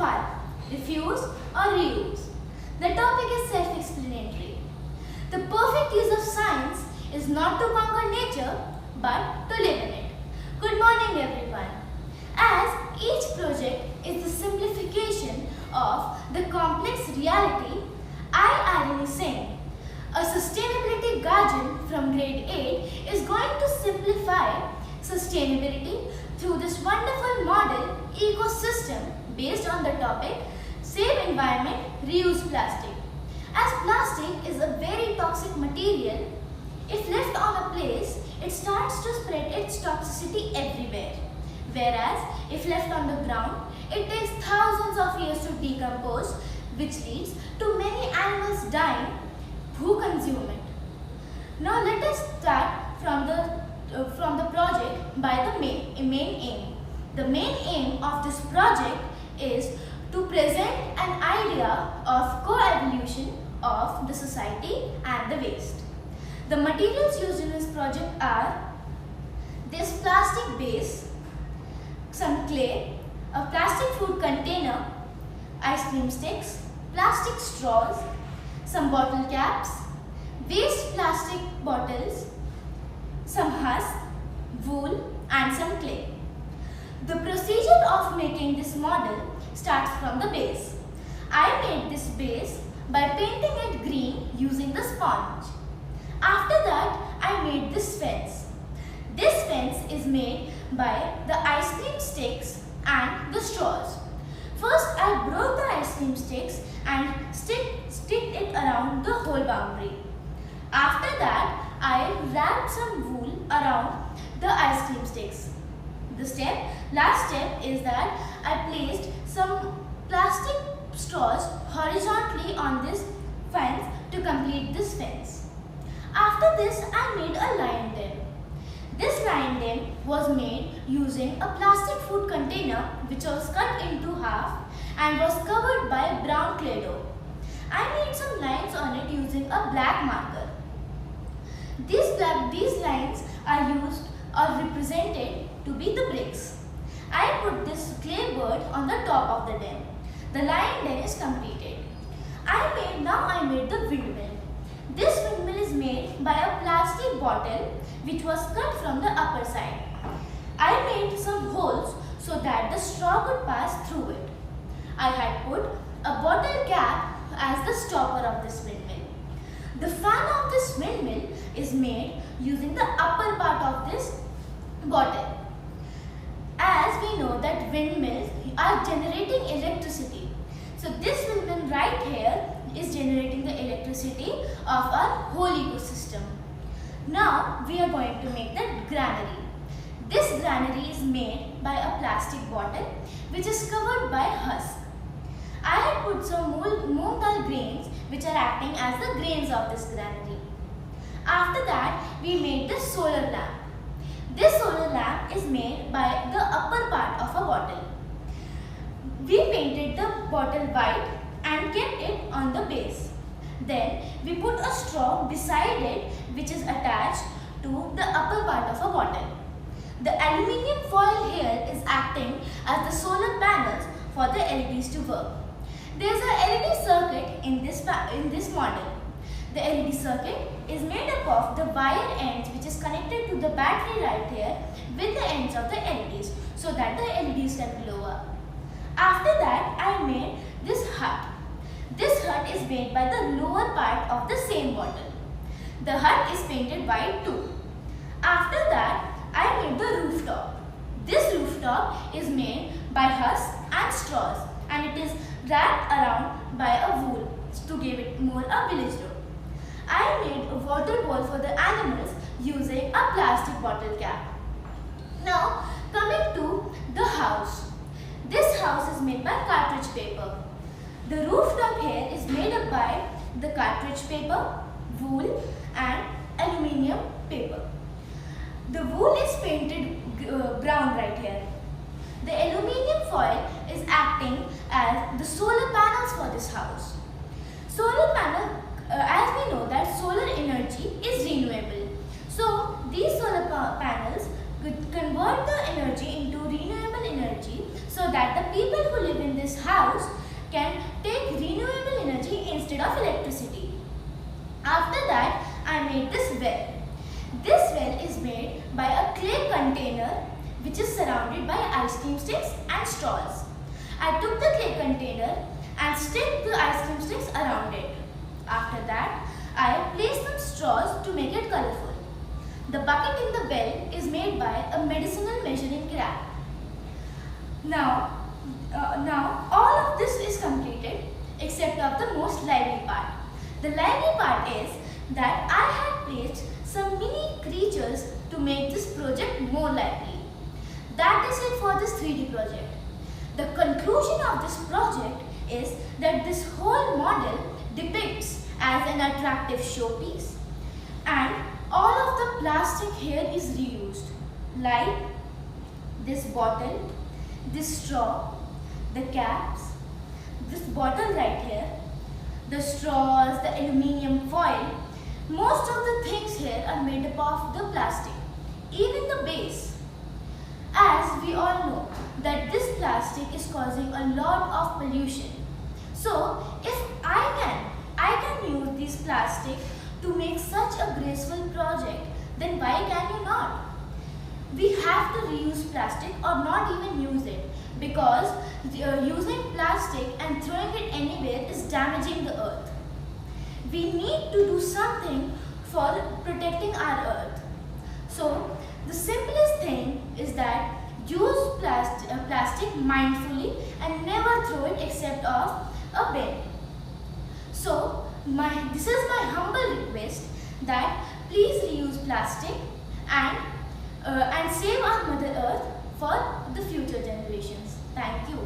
simplify, refuse or reuse. The topic is self-explanatory. The perfect use of science is not to conquer nature but to live in it. Good morning everyone. As each project is the simplification of the complex reality, I, Irony Singh, a sustainability guardian from grade 8, is going to simplify sustainability through this wonderful model ecosystem based on the topic Save Environment, Reuse Plastic. As plastic is a very toxic material, if left on a place, it starts to spread its toxicity everywhere. Whereas, if left on the ground, it takes thousands of years to decompose, which leads to many animals dying who consume it. Now let us start from the project by the main aim. The main aim of this project is to present an idea of co-evolution of the society and the waste. The materials used in this project are this plastic base, some clay, a plastic food container, ice cream sticks, plastic straws, some bottle caps, waste plastic bottles, some husk, wool and some clay. The procedure of making this model starts from the base. I made this base by painting it green using the sponge. After that, I made this fence. This fence is made by the ice cream sticks and the straws. First, I broke the ice cream sticks and sticked it around the whole boundary. After that, I wrapped some wool around the ice cream sticks. Last step is that I placed some plastic straws horizontally on this fence to complete this fence. After this, I made a lion den. This lion den was made using a plastic food container which was cut into half and was covered by brown clay dough. I made some lines on it using a black marker. These lines are used or represented to be the bricks. I put this clay bird on the top of the den. The lion den is completed. Now I made the windmill. This windmill is made by a plastic bottle which was cut from the upper side. I made some holes so that the straw could pass through it. I had put a bottle cap as the stopper of this windmill. The fan of this windmill is made using the upper part of this bottle. As we know that windmills are generating electricity. So this windmill right here is generating the electricity of our whole ecosystem. Now we are going to make the granary. This granary is made by a plastic bottle which is covered by husk. I had put some moong dal grains which are acting as the grains of this granary. After that, we made the solar lamp. This solar lamp is made by the upper part of a bottle. We painted the bottle white and kept it on the base. Then we put a straw beside it which is attached to the upper part of a bottle. The aluminium foil here is acting as the solar panels for the LEDs to work. There is a LED circuit in this model. The LED circuit is made up of the wire ends which is connected to the battery right here with the ends of the LEDs so that the LEDs can glow up. After that, I made this hut. This hut is made by the lower part of the same bottle. The hut is painted white too. After that, I made the rooftop. This rooftop is made by husks and straws and it is wrapped around by a wool to give it more a village look. I made a water bowl for the animals using a plastic bottle cap. Now coming to the house. This house is made by cartridge paper. The rooftop here is made up by the cartridge paper, wool and aluminium paper. The wool is painted brown right here. The aluminium foil is acting as the solar panels for this house. Solar panel, as we know that solar energy is renewable. So these solar panels could convert the energy into renewable energy so that the people who live in this house can take renewable energy instead of electricity. After that, I made this well. This well is made by a clay container which is surrounded by ice cream sticks and straws. I took the clay container and stick the ice cream sticks around it. After that, I placed some straws to make it colorful. The bucket in the well is made by a medicinal measuring crab. Now all of this is completed except of the most lively part. The lively part is that I had placed some mini creatures to make this project more lively. That is it for this 3D project. The conclusion of this project is that this whole model depicts as an attractive showpiece and all of the plastic here is reused, like this bottle, this straw, the caps, this bottle right here, the straws, the aluminium foil. Most of the things here are made up of the plastic, even the base. As we all know that this plastic is causing a lot of pollution. So if I can use this plastic to make such a graceful project, then why can you not? We have to reuse plastic or not even use it, because using plastic and throwing it anywhere is damaging the earth. We need to do something for protecting our earth. So the simplest thing is that use plastic mindfully and never throw it except off a bin. So this is my humble request that please reuse plastic and save our Mother Earth for the future generations. Thank you.